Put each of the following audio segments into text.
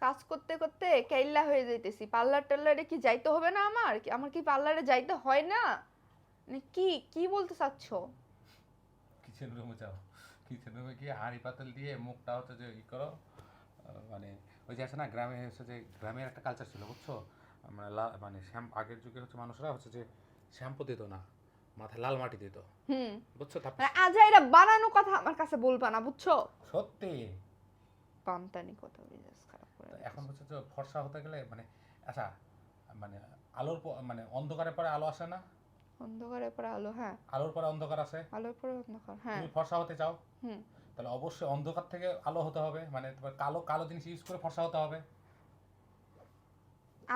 কাজ করতে করতে কেল্লা হয়ে যাইতেছি, পার্লার টার্লারে কি যাইতে হবে না? আমার কি পার্লারে যাইতে হয় না? মানে কি কি বলতে চাচ্ছ? কিচেন রুমে যাও, কিচেন রুমে গিয়ে হাঁড়ি পাতিল দিয়ে মুখটা হচ্ছে যে ই করো, মানে ওই যে আছে না গ্রামে হচ্ছে যে গ্রামের একটা কালচার ছিল বুঝছো, আমরা মানে আগের যুগের হচ্ছে মানুষরা হচ্ছে যে শ্যাম্পু দিত না, মাথায় লাল মাটি দিত, হুম। বুঝছো? তারপর মানে আজাইরা বানানো কথা আমার কাছে বলবা না, বুঝছো? সত্যি পামতানি কথা, মেজাজ খারাপ করে তো এখন দিতেছো। হচ্ছে যে ফর্সা হতে গেলে মানে আচ্ছা, মানে মানে অন্ধকারের পরে আলো আসে না, অন্ধকারের পরে আলো, হ্যাঁ। আলোর পরে অন্ধকার আসে, আলোর পরে অন্ধকার, হ্যাঁ। তুমি ফর্সা হতে চাও, হুম। তাহলে অবশ্যই অন্ধকার থেকে আলো হতে হবে, মানে তোমার কালো কালো জিনিস ইউজ করে ফর্সা হতে হবে।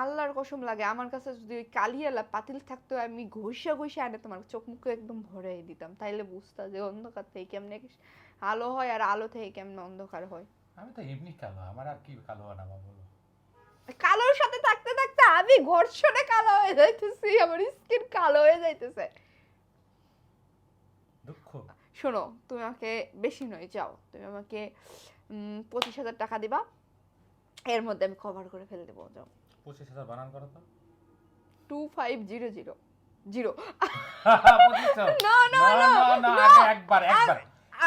আল্লাহর কসম লাগে, আমার কাছে যদি ওই কালিয়ালা পাতিল থাকতো, আমি ঘষা ঘষা আনে তোমার চোখ মুখ একদম ভরাই দিতাম, তাইলে বুঝতা যে অন্ধকার থেকে কেমনে আলো হয় আর আলো থেকে কেমনে অন্ধকার হয়। আমি তো এমনি কালো, আমার আর কি কালো বানাবো বলো? কালোর সাথে থাকতে থাকতে আমি ঘর্ষণে কালো হয়ে যাইতেছি, আমার স্কিন কালো হয়ে যাইতেছে। দুঃখ। শোনো, তুমি আমাকে বেশি নয়, যাও তুমি আমাকে 25,000 টাকা দিবা, এর মধ্যে আমি কভার করে ফেলে দেবো, যাও। 25,000 বানান করো তো। 2500 বুঝেছো? না না না না না না, না, আগে একবার একবার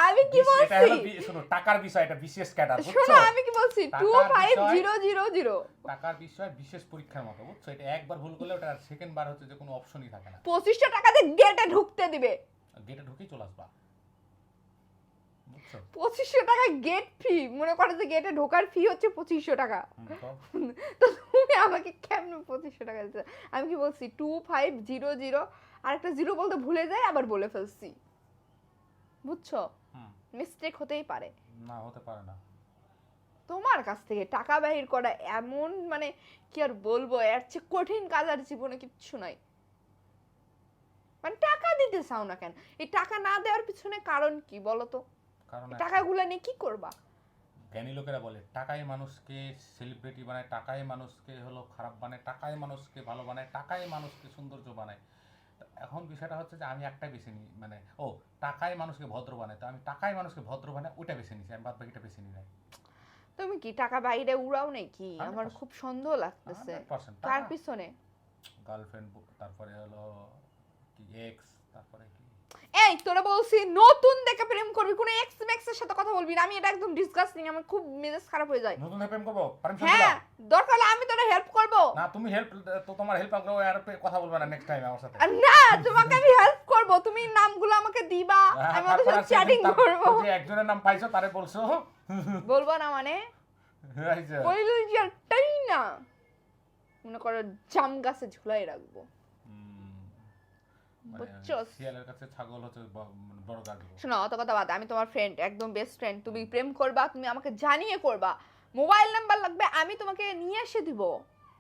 আমি কি এটা বলছি? হলো শোনো, টাকার বিষয়, এটা বিশেষ ক্যাডার, শোনো, বুঝছো? আমি কি বলছি? টাকার বিষয়, 25000। টাকার বিষয় বিশেষ পরীক্ষার মতো, বুঝছো? এটা একবার ভুল করলে ওটা সেকেন্ড বার হচ্ছে যে কোনো অপশনই থাকে না, 2500 টাকা দিয়ে গেটে ঢুকতে দিবে। গেটে ঢুকেই চলে আসবা, বুঝছো? 2500 টাকা গেট ফি, মনে করো যে গেটে ঢোকার ফি হচ্ছে 2500 টাকা। তো তো তুমি আমাকে কেমন 2500 টাকা দিতে? আমি কি বলছি 2500, আর একটা জিরো বলতে ভুলে যাই, আবার বলে ফেলছি, বুঝছো? হুম, মিস্টেক হতেই পারে। না হতে পারে না। তোমার কাছ থেকে টাকা বাহির করা এমন, মানে কি আর বলবো, এর চেয়ে কঠিন কাজ আর জীবনে কিচ্ছু নাই। মানে টাকা দিতে চাও না কেন? এই টাকা না দেওয়ার পিছনে কারণ কি বলো তো? কারণ এই একটা, টাকাগুলো নিয়ে কি করবা? জ্ঞানী লোকেরা বলে টাকাই মানুষকে সেলিব্রিটি বানায়, টাকাই মানুষকে হলো খারাপ বানায়, টাকাই মানুষকে ভালো বানায়, টাকাই মানুষকে সৌন্দর্য বানায়। তো এখন বিষয়টা হচ্ছে যে আমি একটা বেছে নিই, মানে ও টাকাই মানুষকে ভদ্র বানায়, তো আমি টাকাই মানুষকে ভদ্র বানায় ওইটা বেছে নিছি, আমি বাদ বাকিটা বেছে নিই নাই। তুমি কি টাকা বাইরে উড়াও নাকি? আমার 100%, খুব সন্দেহ লাগতেছে। 100% কার টাকা, পিছনে? গার্লফ্রেন্ড, তারপরে হলো কি এক্স, তারপরে কি এই তোরা বলছি নতুন দেখে প্রেম করবি, কোনো এক্স ম্যাক্স এর সাথে কথা বলবি না, আমি এটা একদম ডিসগাস্টিং, আমার খুব মেজাজ খারাপ হয়ে যায়। নতুন প্রেম করবো, পারমিশন হ্যাঁ, দিলাম। দরকার হলে আমি তোরা হেল্প করব। না তুমি হেল্প, তো তোমার হেল্প করো, আর কথা বলবে না নেক্সট টাইম আমার সাথে। আর না, তোমাকে আমি হেল্প করব, তুমি নামগুলো আমাকে দিবা, আমি ওদের সাথে চ্যাটিং করব। যে একজনের নাম পাইছো তারে বলছো, বলবো না মানে? এই যে, বলিল যে একটাই না, মনে করো জাম গাছে ঝুলাই রাখবো, মানে বুঝছো? শিয়ালের কাছে ছাগল হচ্ছে মানে বড় গাছ দেবো। শোনো, অত কথা বাদ, আমি তোমার ফ্রেন্ড, একদম বেস্ট ফ্রেন্ড। তুমি প্রেম করবা, তুমি আমাকে জানিয়ে করবা। মোবাইল নাম্বার লাগবে, আমি তোমাকে নিয়ে এসে দিব,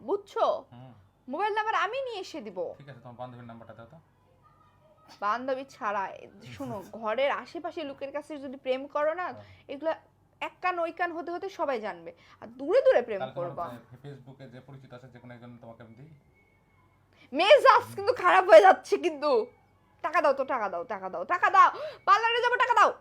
বুঝছো? হুম, মোবাইল নাম্বার আমি নিয়ে এসে দিব। ঠিক আছে, তোমার বান্ধবীর নাম্বারটা দাও তো। বান্ধবী ছাড়া, শোনো, ঘরের আশেপাশে লোকের কাছে যদি প্রেম করো না, এগুলো এক কান ওই কান হতে হতে সবাই জানবে, আর দূরে দূরে প্রেম তাহলে করবা। তোমার ফেসবুকে যে পরিচিত আছে যে কোনো একজন তোমাকে আমি দিই। মেজাজ কিন্তু খারাপ হয়ে যাচ্ছে কিন্তু। টাকা দাও তো, টাকা দাও, টাকা দাও, টাকা দাও, পার্লারে যাবো, টাকা দাও।